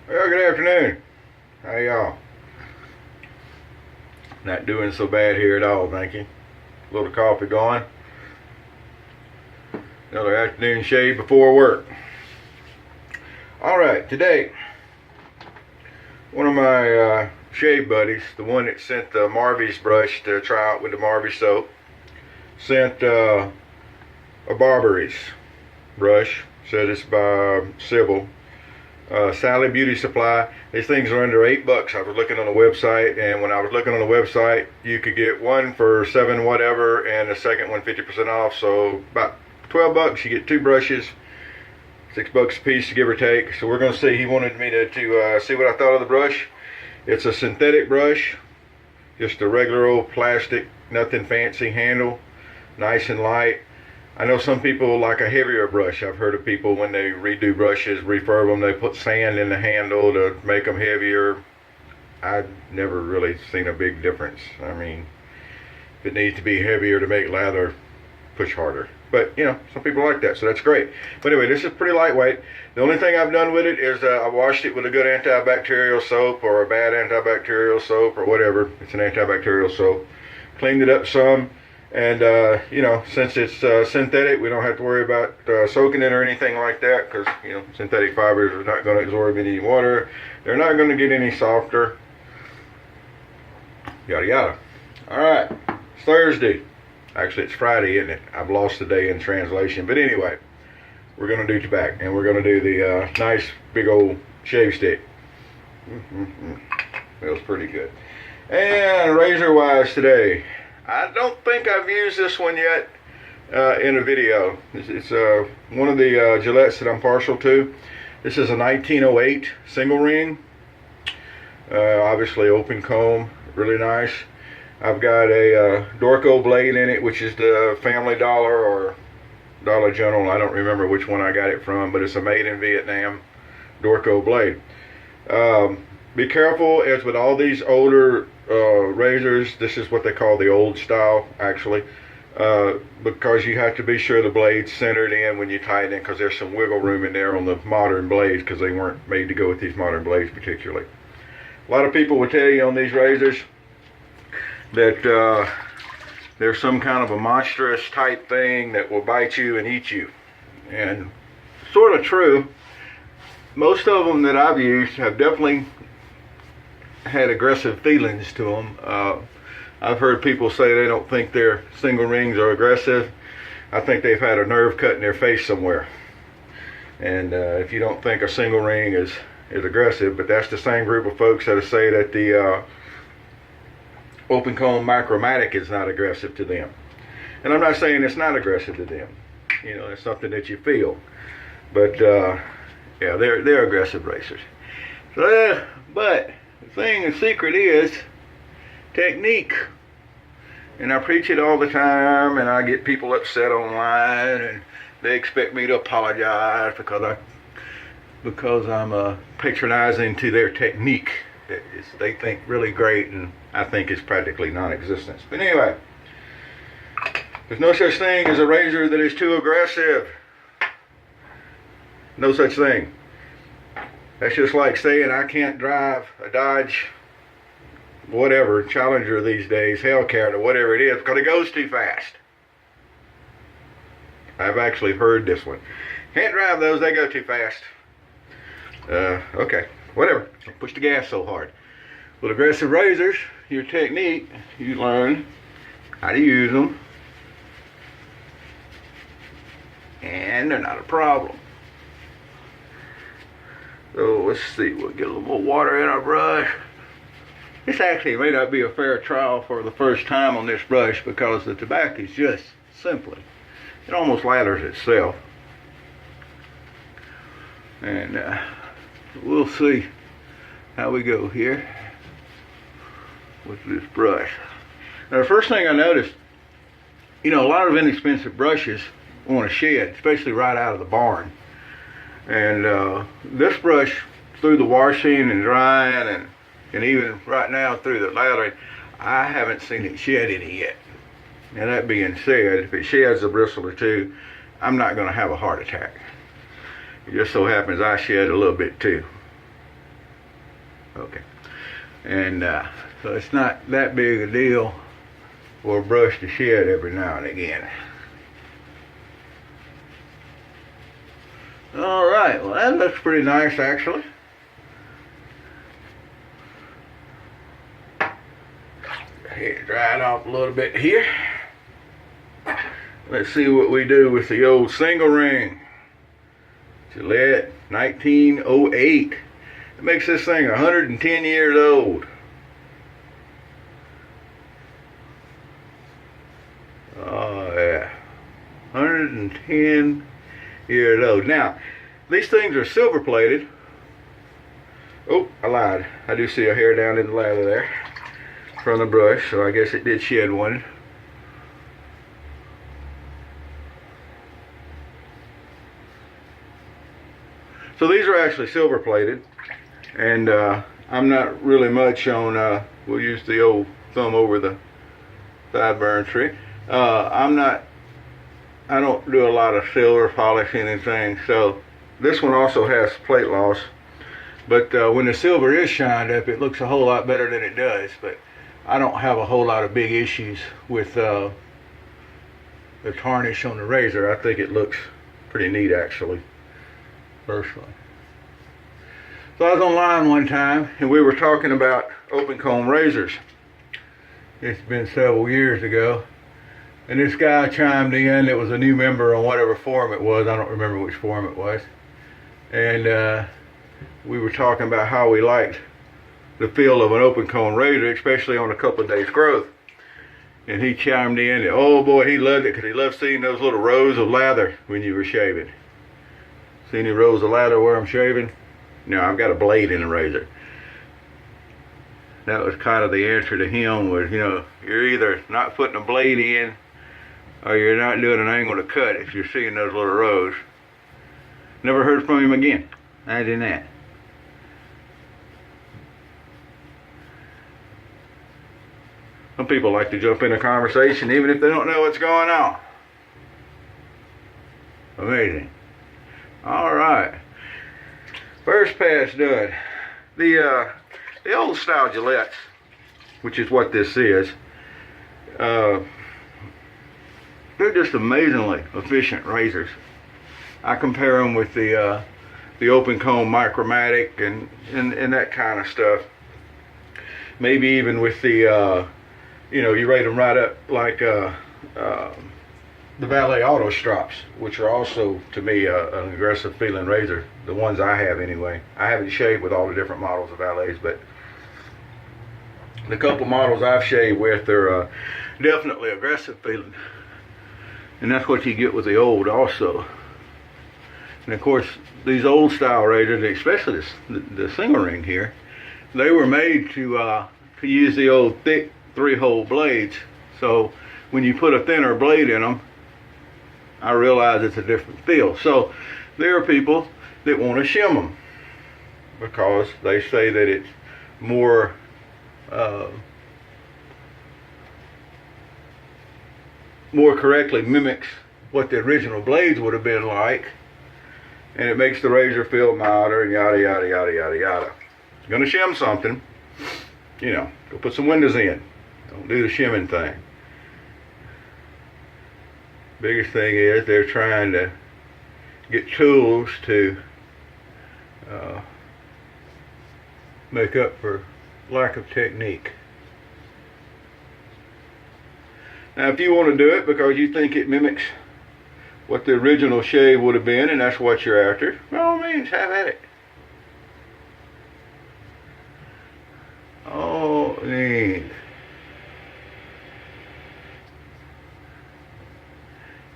Well, good afternoon. How y'all? Not doing so bad here at all, thank you. A little coffee going. Another afternoon shave before work. Alright, today, one of my shave buddies, the one that sent the Marvy's brush to try out with the Marvy soap, sent a Barbury's brush. Said it's by Sybil. Sally Beauty Supply. These things are under $8. I was looking on the website, and when I was looking on the website, you could get one for $7 whatever, and the second one 50% off. So about $12. You get two brushes, $6 a piece, give or take. So we're going to see. He wanted me to see what I thought of the brush. It's a synthetic brush, just a regular old plastic, nothing fancy handle, nice and light. I know some people like a heavier brush. I've heard of people when they redo brushes, refurb them, they put sand in the handle to make them heavier. I've never really seen a big difference. I mean, if it needs to be heavier to make lather, push harder. But, you know, some people like that, so that's great. But anyway, this is pretty lightweight. The only thing I've done with it is I washed it with a good antibacterial soap or a bad antibacterial soap or whatever. It's an antibacterial soap. Cleaned it up some. And, you know, since it's synthetic, we don't have to worry about soaking it or anything like that, because, you know, synthetic fibers are not going to absorb any water. They're not going to get any softer. Yada, yada. All right. It's Thursday. Actually, it's Friday, isn't it? I've lost the day in translation. But anyway, we're going to do Tabac, and we're going to do the nice big old shave stick. Feels pretty good. And razor-wise today, I don't think I've used this one yet in a video. It's one of the Gillettes that I'm partial to. This is a 1908 single ring. Obviously open comb, really nice. I've got a Dorco blade in it, which is the Family Dollar or Dollar General. I don't remember which one I got it from, but it's a made in Vietnam Dorco blade. Be careful, as with all these older razors, this is what they call the old style, actually, because you have to be sure the blade's centered in when you tighten it, because there's some wiggle room in there on the modern blades, because they weren't made to go with these modern blades particularly. A lot of people will tell you on these razors that there's some kind of a monstrous type thing that will bite you and eat you, and sort of true. Most of them that I've used have definitely had aggressive feelings to them. I've heard people say they don't think their single rings are aggressive. I think they've had a nerve cut in their face somewhere. And if you don't think a single ring is aggressive, but that's the same group of folks that say that the open comb micromatic is not aggressive to them. And I'm not saying it's not aggressive to them. You know, it's something that you feel. But yeah, they're aggressive racers. So, but the secret is technique. And I preach it all the time, and I get people upset online, and they expect me to apologize because I'm patronizing to their technique that they think really great, and I think it's practically non-existent. But anyway, there's no such thing as a razor that is too aggressive. No such thing. That's just like saying I can't drive a Dodge, whatever, Challenger these days, Hellcat or whatever it is, because it goes too fast. I've actually heard this one. Can't drive those, they go too fast. Okay, whatever. Don't push the gas so hard. With aggressive razors, your technique, you learn how to use them, and they're not a problem. So let's see, we'll get a little more water in our brush. This actually may not be a fair trial for the first time on this brush, because the Tabac is just simply, it almost lathers itself. And we'll see how we go here with this brush. Now the first thing I noticed, you know, a lot of inexpensive brushes want to shed, especially right out of the barn. And this brush, through the washing and drying and even right now through the lathering, I haven't seen it shed any yet. Now that being said, if it sheds a bristle or two, I'm not going to have a heart attack. It just so happens I shed a little bit too. Okay. And so it's not that big a deal for a brush to shed every now and again. All right, well that looks pretty nice actually. Dry it off a little bit here. Let's see what we do with the old single ring. Gillette 1908. It makes this thing 110 years old. Oh yeah, 110 years old. Now, these things are silver plated. Oh, I lied. I do see a hair down in the lather there from the brush, so I guess it did shed one. So these are actually silver plated, and I'm not really much on, we'll use the old thumb over the sideburn tree. I don't do a lot of silver polishing and things, so this one also has plate loss, but when the silver is shined up, it looks a whole lot better than it does. But I don't have a whole lot of big issues with the tarnish on the razor. I think it looks pretty neat actually, personally. So I was online one time and we were talking about open comb razors. It's been several years ago, and this guy chimed in. It was a new member on whatever forum it was. I don't remember which forum it was. And we were talking about how we liked the feel of an open comb razor, especially on a couple of days growth. And he chimed in that, oh boy, he loved it because he loved seeing those little rows of lather when you were shaving. See any rows of lather where I'm shaving? No, I've got a blade in the razor. That was kind of the answer to him, was, you know, you're either not putting a blade in or you're not doing an angle to cut if you're seeing those little rows. Never heard from him again. Imagine that. Some people like to jump in a conversation even if they don't know what's going on. Amazing. Alright. First pass done. The old style Gillettes, which is what this is, they're just amazingly efficient razors. I compare them with the open comb Micromatic and that kind of stuff. Maybe even with the you know, you rate them right up like the Valet Auto Strops, which are also, to me, an aggressive feeling razor. The ones I have anyway. I haven't shaved with all the different models of Valets, but the couple models I've shaved with are definitely aggressive feeling. And that's what you get with the old also. And of course, these old style razors, especially the single ring here, they were made to use the old thick 3-hole blades. So when you put a thinner blade in them, I realize it's a different feel. So there are people that want to shim them because they say that it's more more correctly mimics what the original blades would have been like, and it makes the razor feel milder and yada yada yada yada yada. If you're gonna shim something, you know, go put some windows in. Don't do the shimming thing. Biggest thing is they're trying to get tools to make up for lack of technique. Now if you want to do it because you think it mimics what the original shave would have been and that's what you're after, by all means, have at it. Oh, neat.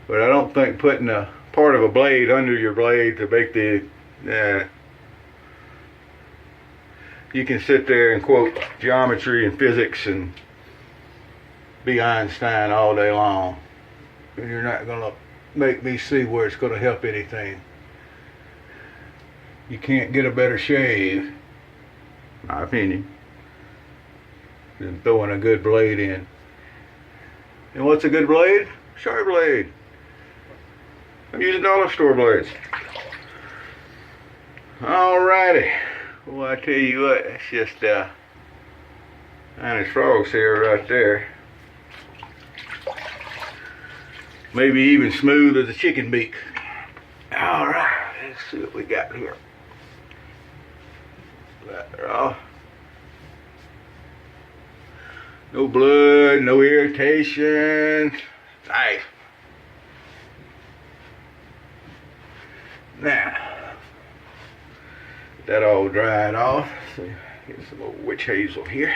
But I don't think putting a part of a blade under your blade to make the, you can sit there and quote geometry and physics and be Einstein all day long, and you're not going to make me see where it's going to help anything. You can't get a better shave, in my opinion, than throwing a good blade in. And what's a good blade? Sharp blade. I'm using dollar store blades. Alrighty. Well, I tell you what, that's just honest frogs here right there. Maybe even smooth as a chicken beak. All right, let's see what we got here. Raw. No blood, no irritation. Nice. Now, get that all dried off. So get some old witch hazel here.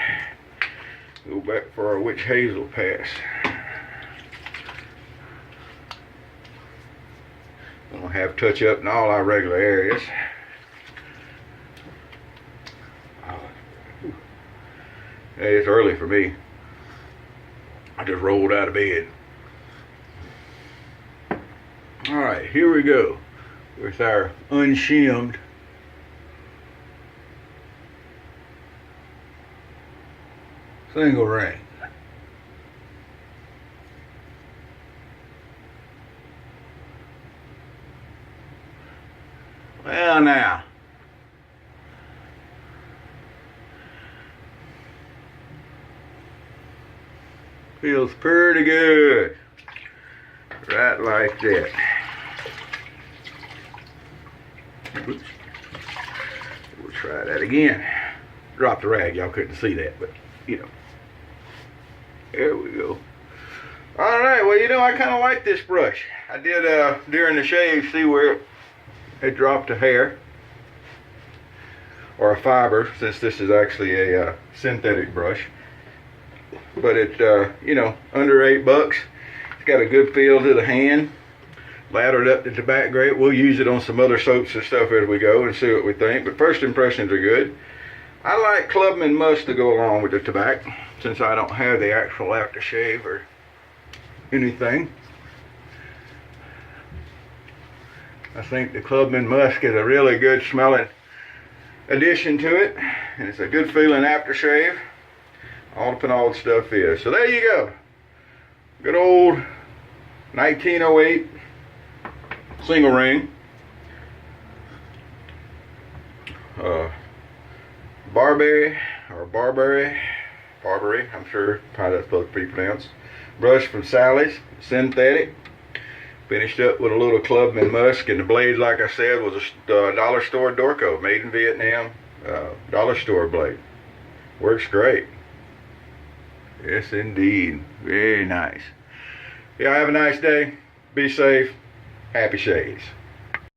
Go back for our witch hazel pass. Gonna have touch up in all our regular areas. Hey, it's early for me. I just rolled out of bed. Alright, here we go with our unshimmed single ring. Well, now, feels pretty good, right like that. Oops. We'll try that again. Drop the rag, y'all couldn't see that, but you know. There we go. Alright, well, you know, I kind of like this brush. I did, during the shave, see where it dropped a hair, or a fiber, since this is actually a synthetic brush. But it, you know, under $8. It's got a good feel to the hand. Lathered up the Tabac grade. We'll use it on some other soaps and stuff as we go and see what we think. But first impressions are good. I like Clubman Musk to go along with the Tabac, since I don't have the actual aftershave or anything. I think the Clubman Musk is a really good smelling addition to it. And it's a good feeling aftershave. All the phenol stuff is. So there you go. Good old 1908 single ring. Barbury, I'm sure how that's supposed to be pronounced. Brush from Sally's, synthetic. Finished up with a little Clubman Musk, and the blade, like I said, was a dollar store Dorco, made in Vietnam, dollar store blade. Works great. Yes, indeed. Very nice. Yeah, have a nice day. Be safe. Happy shades.